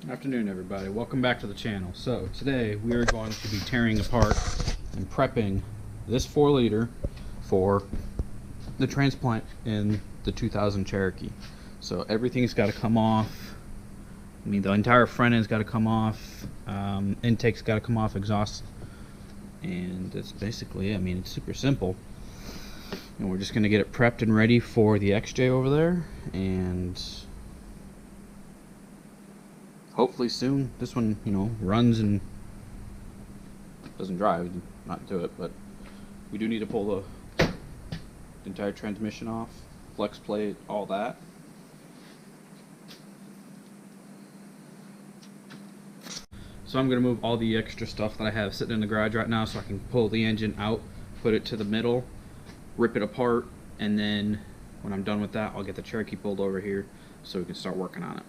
Afternoon, everybody. Welcome back to the channel. So today we are going to be tearing apart and prepping this 4-liter for the transplant in the 2000 Cherokee. So everything's got to come off. I mean, the entire front end's got to come off. Intake's got to come off, exhaust, and that's basically it. I mean, it's super simple. And we're just going to get it prepped and ready for the XJ over there, and hopefully soon this one, runs and doesn't drive, not do it, but we do need to pull the entire transmission off, flex plate, all that. So I'm going to move all the extra stuff that I have sitting in the garage right now so I can pull the engine out, put it to the middle, rip it apart, and then when I'm done with that, I'll get the Cherokee pulled over here so we can start working on it.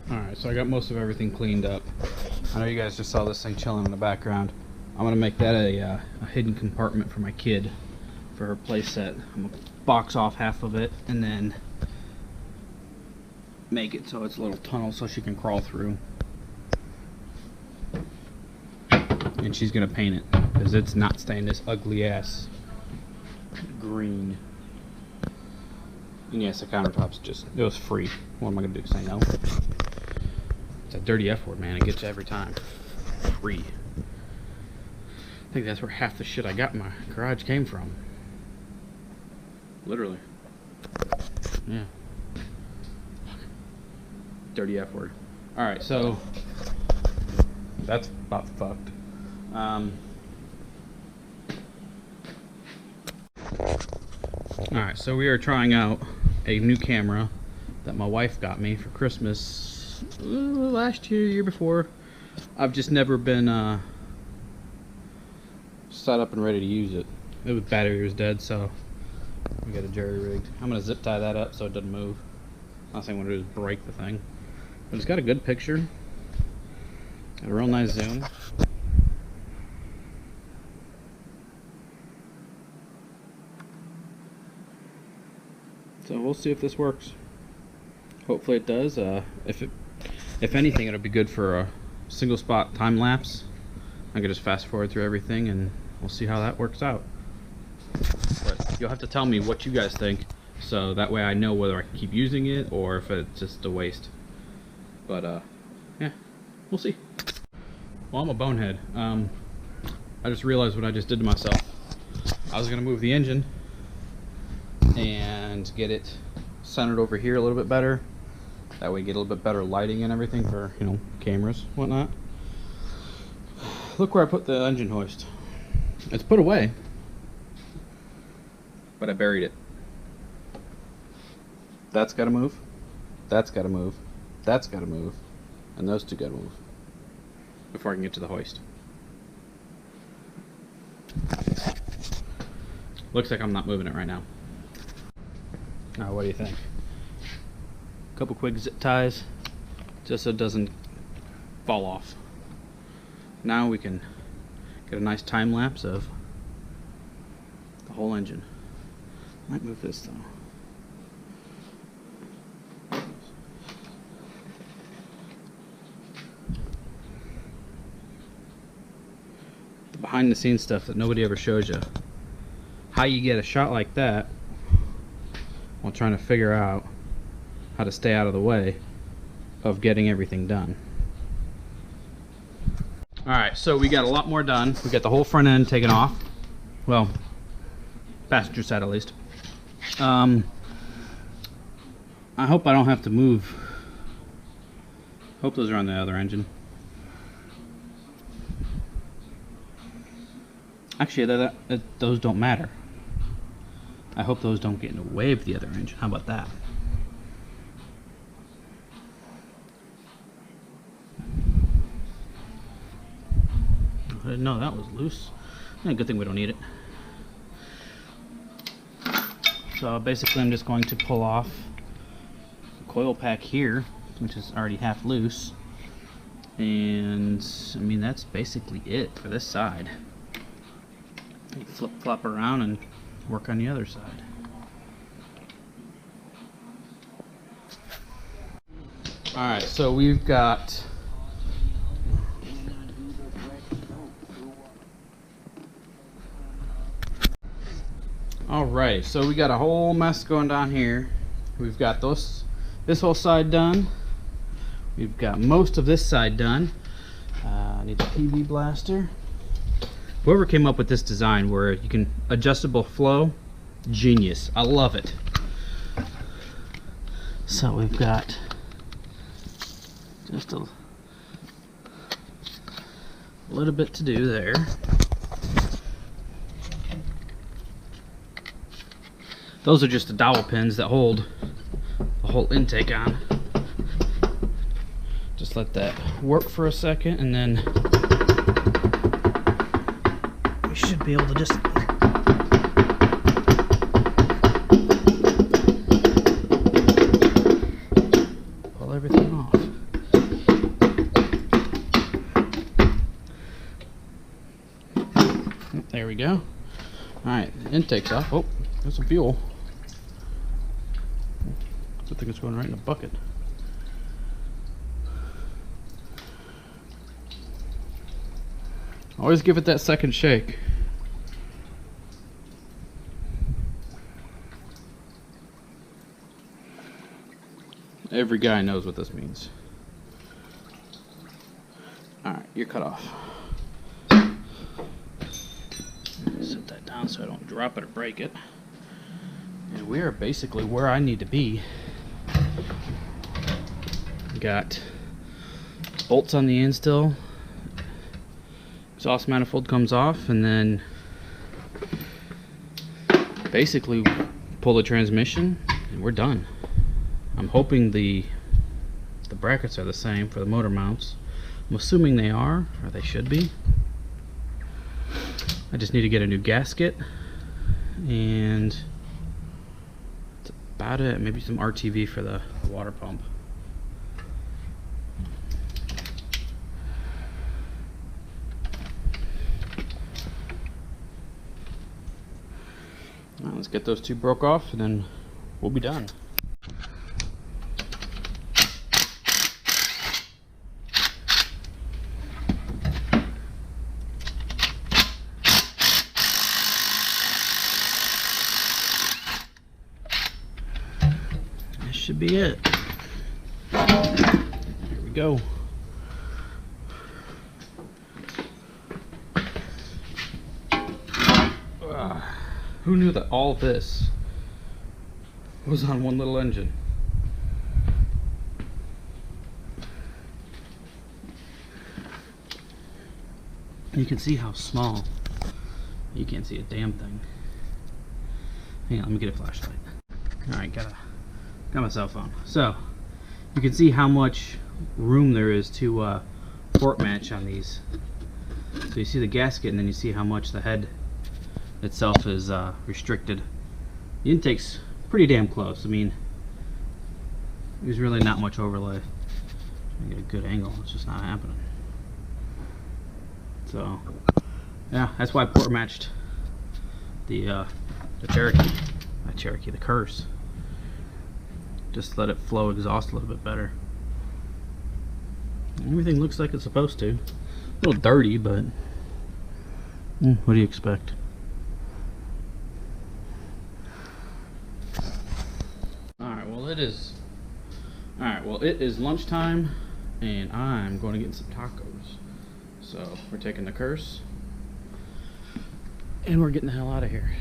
Alright, so I got most of everything cleaned up. I know you guys just saw this thing chilling in the background. I'm going to make that a hidden compartment for my kid for her play set. I'm going to box off half of it and then make it so it's a little tunnel so she can crawl through. And she's going to paint it because it's not staying this ugly ass green. And yes, the countertop's it was free. What am I going to do, say no? It's a dirty F word, man. It gets you every time. Free. I think that's where half the shit I got in my garage came from. Literally. Yeah. Dirty F word. Alright, so that's about fucked. Alright, so we are trying out a new camera that my wife got me for Christmas last year before. I've just never been set up and ready to use it. The battery was dead, so we got a jerry rigged. I'm gonna zip tie that up so it doesn't move. Last thing I want to do is break the thing. But it's got a good picture. Got a real nice zoom. So we'll see if this works. Hopefully it does. If anything, it'll be good for a single spot time lapse. I can just fast forward through everything and we'll see how that works out. But you'll have to tell me what you guys think, so that way I know whether I can keep using it or if it's just a waste. But yeah, we'll see. Well, I'm a bonehead. I just realized what I just did to myself. I was gonna move the engine and get it centered over here a little bit better. That way get a little bit better lighting and everything for, cameras, whatnot. Look where I put the engine hoist. It's put away, but I buried it. That's gotta move, that's gotta move, that's gotta move, and those two gotta move before I can get to the hoist. Looks like I'm not moving it right now. Now, what do you think? Couple quick zip ties, just so it doesn't fall off. Now we can get a nice time lapse of the whole engine. Might move this though. The behind the scenes stuff that nobody ever shows you. How you get a shot like that while trying to figure out how to stay out of the way of getting everything done. Alright, so we got a lot more done. We got the whole front end taken off. Well, passenger side at least. I hope I don't have to move. Hope those are on the other engine. Actually, those don't matter. I hope those don't get in the way of the other engine. How about that? I didn't know that was loose. Yeah, good thing we don't need it. So basically I'm just going to pull off the coil pack here, which is already half loose. And I mean, that's basically it for this side. You flip flop around and work on the other side. Alright, so we've got alright, so we got a whole mess going down here. We've got this whole side done. We've got most of this side done. I need a PV blaster. Whoever came up with this design where you can adjustable flow, genius. I love it. So we've got just a little bit to do there. Those are just the dowel pins that hold the whole intake on. Just let that work for a second, and then we should be able to just pull everything off. There we go. Alright, intake's off. Oh, there's some fuel. I think it's going right in the bucket. Always give it that second shake. Every guy knows what this means. Alright, you're cut off. Set that down so I don't drop it or break it. And we are basically where I need to be. Got bolts on the end still. Exhaust manifold comes off, and then basically pull the transmission and we're done. I'm hoping the brackets are the same for the motor mounts. I'm assuming they are, or they should be. I just need to get a new gasket, and that's about it. Maybe some RTV for the water pump. Alright, let's get those two broke off, and then we'll be done. This should be it. Here we go. Who knew that all this was on one little engine? You can see how small. You can't see a damn thing. Hang on, let me get a flashlight. Alright, got my cell phone. So, you can see how much room there is to port match on these. So you see the gasket, and then you see how much the head itself is restricted. The intake's pretty damn close. I mean, there's really not much overlay. I get a good angle, it's just not happening. So yeah, that's why I port matched the Cherokee, not Cherokee, the Curse. Just let it flow exhaust a little bit better. Everything looks like it's supposed to. A little dirty, but what do you expect? It is lunchtime, and I'm going to get some tacos. So we're taking the Curse, and we're getting the hell out of here.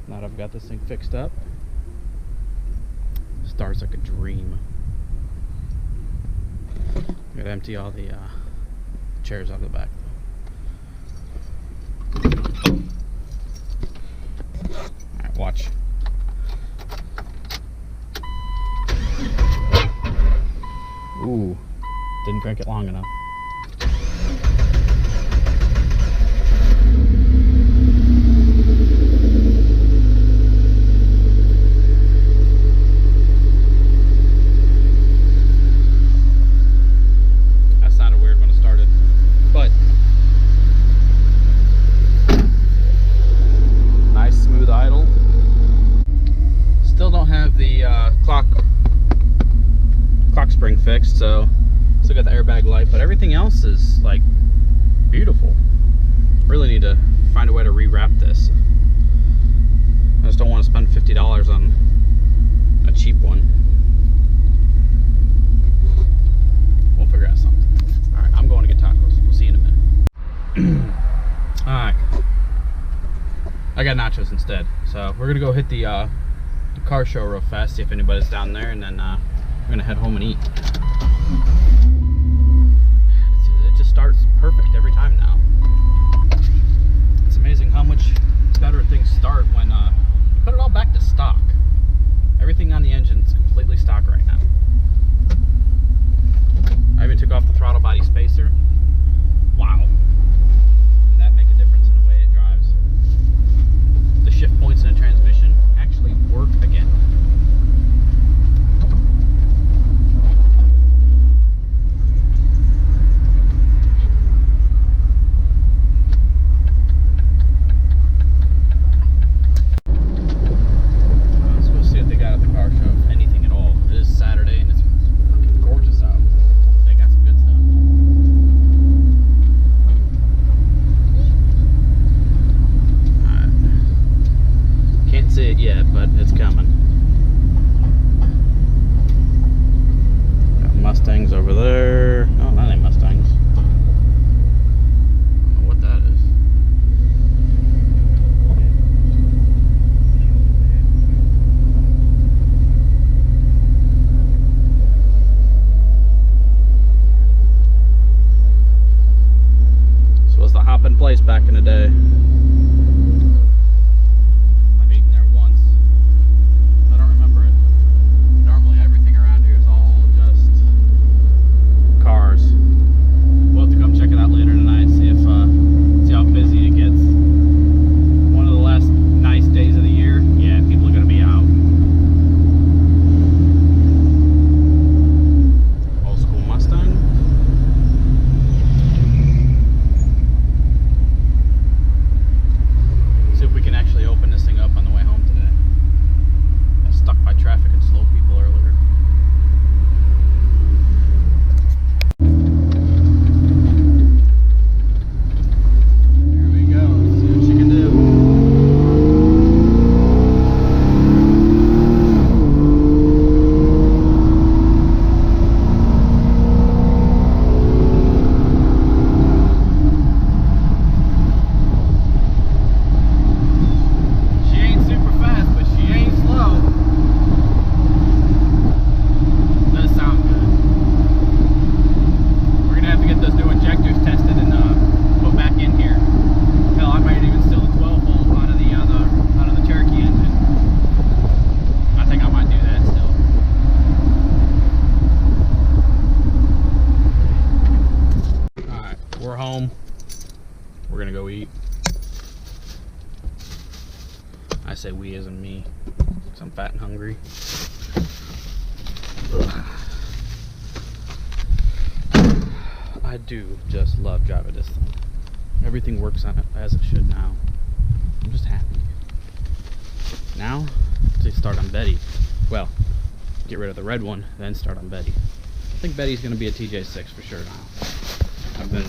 Now that I've got this thing fixed up, starts like a dream. I'm gonna empty all the chairs out of the back. Alright, watch. Ooh, didn't crank it long enough. That sounded weird when it started, but nice smooth idle. Still don't have the clock spring fixed, so still got the airbag light, but everything else is like beautiful. Really need to find a way to rewrap this. I just don't want to spend $50 on a cheap one. We'll figure out something. Alright, I'm going to get tacos. We'll see you in a minute. Alright. I got nachos instead. So we're gonna go hit the car show real fast, see if anybody's down there, and then we're gonna head home and eat. It just starts perfect every time now. It's amazing how much better things start when you put it all back to stock. Everything on the engine is completely stock right now. I even took off the throttle body spacer. Wow. Did that make a difference in the way it drives? The shift points in the transmission actually work again. Mustangs over there. No, that ain't Mustangs. I don't know what that is. This was the hopping place back in the day. I've eaten there once. I don't remember it. Normally everything around here is all just cars. We'll have to come check it out later tonight, see how busy it gets. One of the last nice days of the year, yeah, people are gonna be out. Old school Mustang. See if we can actually open this thing up on the way home today. I was stuck by traffic and slow people earlier. We're home. We're gonna go eat. I say we as in me, because I'm fat and hungry. I do just love driving this thing. Everything works on it as it should now. I'm just happy. Now, to start on Betty. Well, get rid of the red one, then start on Betty. I think Betty's gonna be a TJ6 for sure now. I've been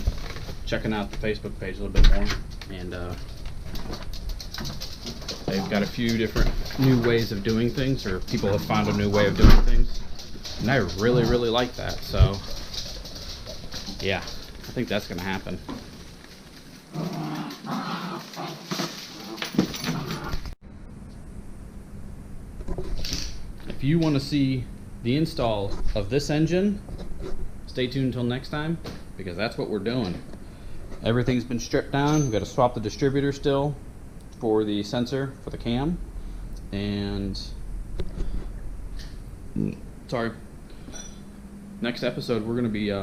checking out the Facebook page a little bit more, and they've got a few different new ways of doing things, or people have found a new way of doing things, and I really like that. So yeah, I think that's gonna happen. you want to see the install of this engine, stay tuned until next time, because that's what we're doing. Everything's been stripped down. We've got to swap the distributor still for the sensor for the cam, and sorry, next episode we're going to be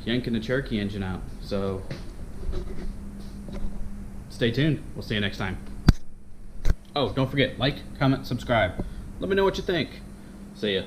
yanking the Cherokee engine out, so stay tuned. We'll see you next time. Oh, don't forget, like, comment, subscribe. Let me know what you think. See ya.